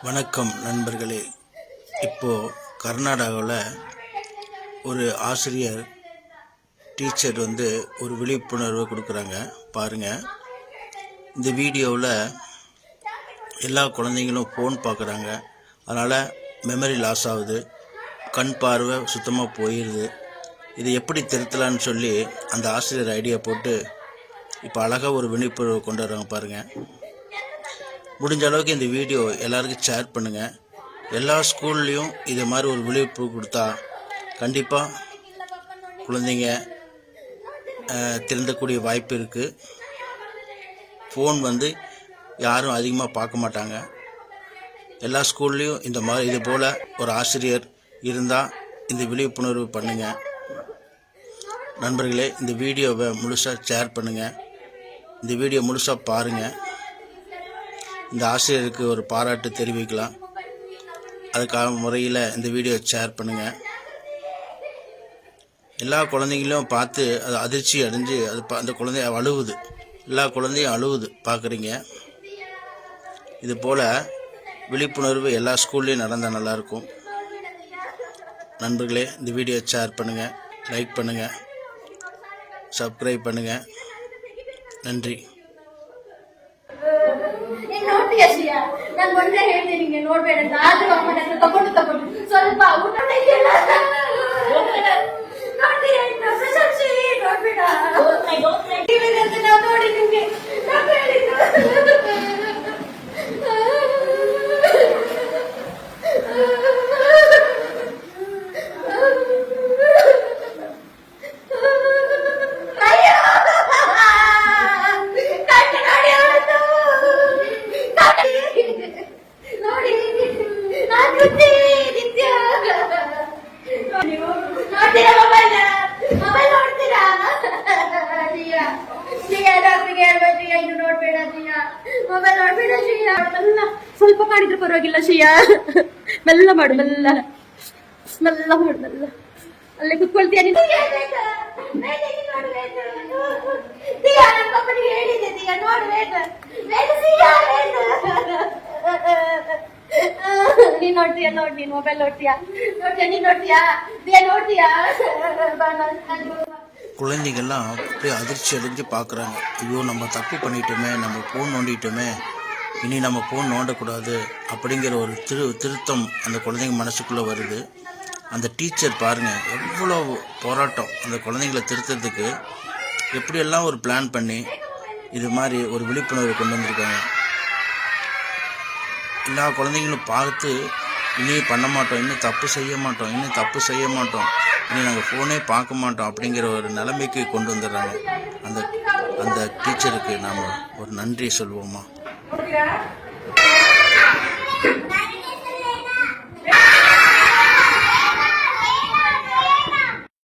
வணக்கம் நண்பர்களே. இப்போது கர்நாடகாவில் ஒரு ஆசிரியர் டீச்சர் ஒரு விழிப்புணர்வை கொடுக்குறாங்க பாருங்கள். இந்த வீடியோவில் எல்லா குழந்தைங்களும் ஃபோன் பார்க்குறாங்க. அதனால் மெமரி லாஸ் ஆகுது, கண் பார்வை சுத்தமாக போயிடுது. இது எப்படி திருத்தலான்னு சொல்லி அந்த ஆசிரியர் ஐடியா போட்டு இப்போ அழகாக ஒரு விழிப்புணர்வு கொண்டு வர்றாங்க பாருங்கள். முடிஞ்ச அளவுக்கு இந்த வீடியோ எல்லாருக்கும் ஷேர் பண்ணுங்கள். எல்லா ஸ்கூல்லேயும் இது மாதிரி ஒரு விழிப்புணர்வு கொடுத்தா கண்டிப்பாக குழந்தைங்க திருந்தக்கூடிய வாய்ப்பு இருக்குது. ஃபோன் யாரும் அதிகமாக பார்க்க மாட்டாங்க. எல்லா ஸ்கூல்லேயும் இந்த மாதிரி இது போல் ஒரு ஆசிரியர் இருந்தால் இந்த விழிப்புணர்வு பண்ணுங்கள். நண்பர்களே, இந்த வீடியோவை முழுசாக ஷேர் பண்ணுங்கள். இந்த வீடியோ முழுசாக பாருங்கள். இந்த ஆசிரியருக்கு ஒரு பாராட்டு தெரிவிக்கலாம். அதுக்கான முறையில் இந்த வீடியோ ஷேர் பண்ணுங்கள். எல்லா குழந்தைங்களும் பார்த்து அது அதிர்ச்சி அடைஞ்சு அந்த குழந்தைய அழுவுது. எல்லா குழந்தையும் அழுவுது பார்க்குறீங்க. இது போல் விழிப்புணர்வு எல்லா ஸ்கூல்லேயும் நடந்தால் நல்லாயிருக்கும். நண்பர்களே, இந்த வீடியோ ஷேர் பண்ணுங்கள், லைக் பண்ணுங்கள், சப்ஸ்கிரைப் பண்ணுங்கள். நன்றி. ನಾನು ಒಂದೇ ಹೇಳ್ತೀನಿ, ನಿಮಗೆ ನೋಡ್ಬೇಡ ಅಂತ. ಆದ್ರೂ ಅಮ್ಮನ ಹತ್ರ ತಗೊಂಡು ಸ್ವಲ್ಪ ಊಟ ನೋಡ್ಬೇಡ ನಾವು ನೋಡಿ ನಿಮ್ಗೆ ಸ್ವಲ್ಪ ಮಾಡಿದ್ರೆ ಪರವಾಗಿಲ್ಲ. ಶ್ರೀಯಾ ಮೆಲ್ಲ ಮಾಡು, ಮೆಲ್ಲ ಮೆಲ್ಲ ಮಾಡು, ಮೆಲ್ಲ. ಅಲ್ಲೇ ಕುತ್ಕೊಳ್ತೀಯ ನೀನು. ನೀನ್ ನೋಡ್ತೀಯ, ನೋಡಿ ನೀನ್ ಮೊಬೈಲ್ ನೋಡ್ತೀಯಾ, ನೀನ್ ನೋಡ್ತೀಯಾ. குழந்தைங்கள்லாம் அப்படியே அதிர்ச்சி அடைஞ்சு பார்க்குறாங்க. ஐயோ, நம்ம தப்பு பண்ணிட்டோமே, நம்ம ஃபோன் நோண்டிட்டோமே, இனி நம்ம ஃபோன் நோண்டக்கூடாது அப்படிங்கிற ஒரு திருத்தம் அந்த குழந்தைங்க மனசுக்குள்ளே வருது. அந்த டீச்சர் பாருங்கள், எவ்வளோ போராட்டம் அந்த குழந்தைங்கள திருத்தறதுக்கு எப்படியெல்லாம் ஒரு பிளான் பண்ணி இது மாதிரி ஒரு விழிப்புணர்வு கொண்டு வந்திருக்காங்க. எல்லா குழந்தைங்களும் பார்த்து இனி பண்ண மாட்டோம், இன்னும் தப்பு செய்ய மாட்டோம், இனி நாங்கள் ஃபோனே பார்க்க மாட்டோம் அப்படிங்கிற ஒரு நிலைமைக்கு கொண்டு வந்துடுறாங்க. அந்த டீச்சருக்கு நாம் ஒரு நன்றி சொல்வோமா?